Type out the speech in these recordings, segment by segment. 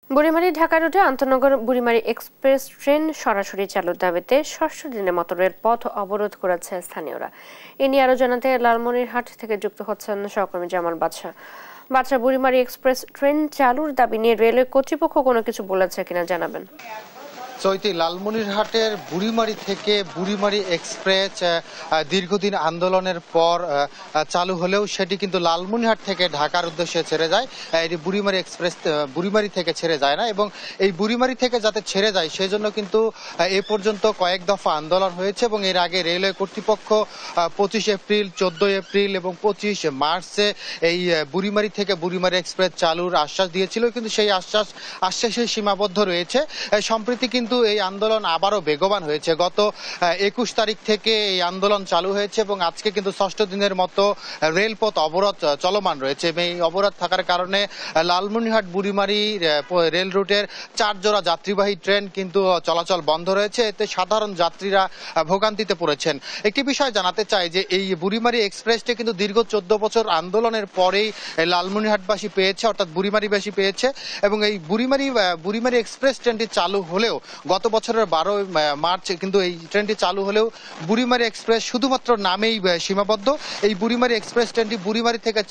বুড়িমারি ঢাকা রুটে আন্তনগর Burimari express train সরাসরি চালুর দাবিতে ষষ্ঠ দিনের মতো রেলপথ অবরোধ করেছে স্থানীয়রা। এ নিয়ে আরো জানাতে লালমনিরহাট থেকে যুক্ত হচ্ছেন সহকর্মী জামাল বাদশা। বুড়িমারি এক্সপ্রেস ট্রেন চালুর দাবি নিয়ে রেলওয়ে কর্তৃপক্ষ কোনো কিছু বলেছে কিনা জানাবেন। চৈতি, লালমনিরহাটের বুড়িমারি থেকে বুড়িমারি এক্সপ্রেস দীর্ঘদিন আন্দোলনের পর চালু হলেও সেটি কিন্তু লালমনিরহাট থেকে ঢাকার উদ্দেশ্যে ছেড়ে যায়। এটি বুড়িমারি এক্সপ্রেস বুড়িমারি থেকে ছেড়ে যায় না, এবং এই বুড়িমারি থেকে যাতে ছেড়ে যায় সেজন্য কিন্তু এ পর্যন্ত কয়েক দফা আন্দোলন হয়েছে, এবং এর আগে রেলওয়ে কর্তৃপক্ষ 25 এপ্রিল, 14 এপ্রিল এবং 25 মার্চে এই বুড়িমারি থেকে বুড়িমারি এক্সপ্রেস চালুর আশ্বাস দিয়েছিল, কিন্তু সেই আশ্বাসে সীমাবদ্ধ রয়েছে। সম্প্রতি কিন্তু এই আন্দোলন আবারও বেগবান হয়েছে। গত 21 তারিখ থেকে এই আন্দোলন চালু হয়েছে, এবং আজকে কিন্তু ষষ্ঠ দিনের মতো রেলপথ অবরোধ চলমান রয়েছে। এই অবরোধ থাকার কারণে লালমনিরহাট বুড়িমারি রেল রুটের 4 জোড়া যাত্রীবাহী ট্রেন কিন্তু চলাচল বন্ধ রয়েছে। এতে সাধারণ যাত্রীরা ভোগান্তিতে পড়েছেন। একটি বিষয় জানাতে চাই যে এই বুড়িমারি এক্সপ্রেসটি কিন্তু দীর্ঘ 14 বছর আন্দোলনের পরেই লালমনিরহাটবাসী পেয়েছে, অর্থাৎ বুড়িমারিবাসী পেয়েছে, এবং এই বুড়িমারি এক্সপ্রেস ট্রেনটি চালু হলেও গত বছরের 12 মার্চ কিন্তু এই ট্রেনটি চালু হলেও বুড়িমারি এক্সপ্রেস শুধুমাত্র নামেই সীমাবদ্ধ। এই বুড়িমারি এক্সপ্রেস ট্রেনটি বুড়িমারি থেকে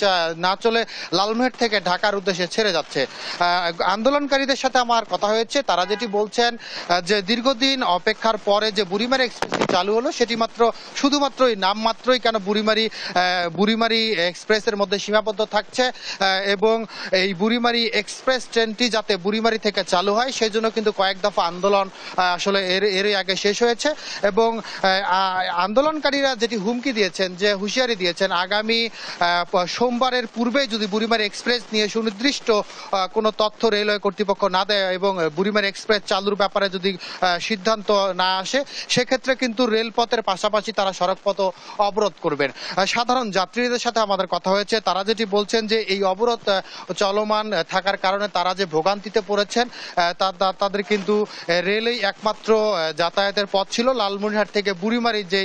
না চলে লালমনিরহাট থেকে ঢাকার উদ্দেশ্যে ছেড়ে যাচ্ছে। আন্দোলনকারীদের সাথে আমার কথা হয়েছে, তারা যেটি বলছেন যে দীর্ঘদিন অপেক্ষার পরে যে বুড়িমারি এক্সপ্রেসটি চালু হলো সেটি শুধুমাত্রই নামমাত্রই কেন বুড়িমারি এক্সপ্রেসের মধ্যে সীমাবদ্ধ থাকছে, এবং এই বুড়িমারি এক্সপ্রেস ট্রেনটি যাতে বুড়িমারি থেকে চালু হয় সেই জন্য কিন্তু কয়েক দফা আন্দোলন আসলে এরই আগে শেষ হয়েছে। এবং আন্দোলনকারীরা যেটি হুমকি দিয়েছেন, যে হুঁশিয়ারি দিয়েছেন, আগামী সোমবারের পূর্বে যদি বুড়িমারি এক্সপ্রেস নিয়ে সুনির্দিষ্ট কোনো তথ্য রেলওয়ে কর্তৃপক্ষ না দেয় এবং বুড়িমারি এক্সপ্রেস চালুর ব্যাপারে যদি সিদ্ধান্ত না আসে, সেক্ষেত্রে কিন্তু রেলপথের পাশাপাশি তারা সড়কপথ অবরোধ করবেন। সাধারণ যাত্রীদের সাথে আমাদের কথা হয়েছে, তারা যেটি বলছেন যে এই অবরোধ চলমান থাকার কারণে তারা যে ভোগান্তিতে পড়েছেন, তাদের কিন্তু রেলেই একমাত্র যাতায়াতের পথ ছিল। লালমনিরহাট থেকে বুড়িমারির যে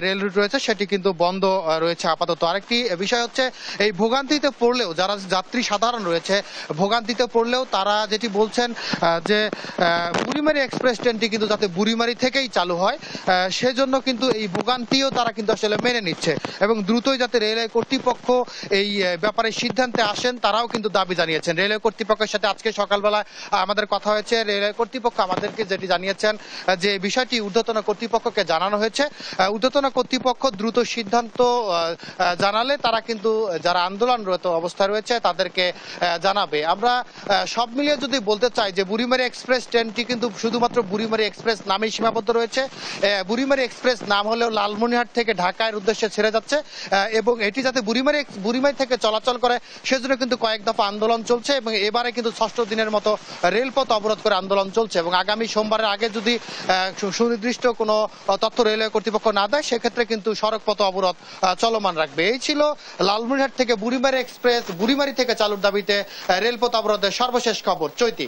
রেল রুট রয়েছে সেটি কিন্তু বন্ধ রয়েছে আপাতত। আরেকটি বিষয় হচ্ছে, এই ভোগান্তিতে পড়লেও যারা যাত্রী সাধারণ রয়েছে ভোগান্তিতে পড়লেও তারা যেটি বলছেন যে বুড়িমারি এক্সপ্রেস ট্রেনটি কিন্তু যাতে বুড়িমারি থেকেই চালু হয় সেজন্য কিন্তু এই ভোগান্তিও তারা কিন্তু আসলে মেনে নিচ্ছে, এবং দ্রুতই যাতে রেলওয়ে কর্তৃপক্ষ এই ব্যাপারে সিদ্ধান্তে আসেন তারাও কিন্তু দাবি জানিয়েছেন। রেলওয়ে কর্তৃপক্ষের সাথে আজকে সকালবেলা আমাদের কথা হয়েছে। রেলওয়ে কর্তৃপক্ষ আমাদেরকে যেটি জানিয়েছেন যে বিষয়টি ঊর্ধ্বতন কর্তৃপক্ষকে জানানো হয়েছে। ঊর্ধ্বতন কর্তৃপক্ষ দ্রুত সিদ্ধান্ত জানালে তারা কিন্তু যারা আন্দোলনরত অবস্থায় রয়েছে তাদেরকে জানাবে। আমরা সব মিলিয়ে যদি বলতে চাই যে বুড়িমারি এক্সপ্রেস ট্রেনটি কিন্তু শুধুমাত্র বুড়িমারি এক্সপ্রেস নামেই সীমাবদ্ধ রয়েছে। বুড়িমারি এক্সপ্রেস নাম হলেও লালমনিরহাট থেকে ঢাকার উদ্দেশ্যে ছেড়ে যাচ্ছে, এবং এটি যাতে বুড়িমারি থেকে চলাচল করে সেজন্য কিন্তু কয়েক দফা আন্দোলন চলছে, এবং এবারে কিন্তু ষষ্ঠ দিনের মতো রেলপথ অবরোধ করে আন্দোলন চলছে। এবং আগামী সোমবারের আগে যদি সুনির্দিষ্ট কোনো তথ্য রেলওয়ে কর্তৃপক্ষ না দেয় সেক্ষেত্রে কিন্তু সড়কপথ অবরোধ চলমান রাখবে। এই ছিল লালমনিরহাট থেকে বুড়িমারি এক্সপ্রেস বুড়িমারি থেকে চালুর দাবিতে রেলপথ অবরোধের সর্বশেষ খবর। চৈতি।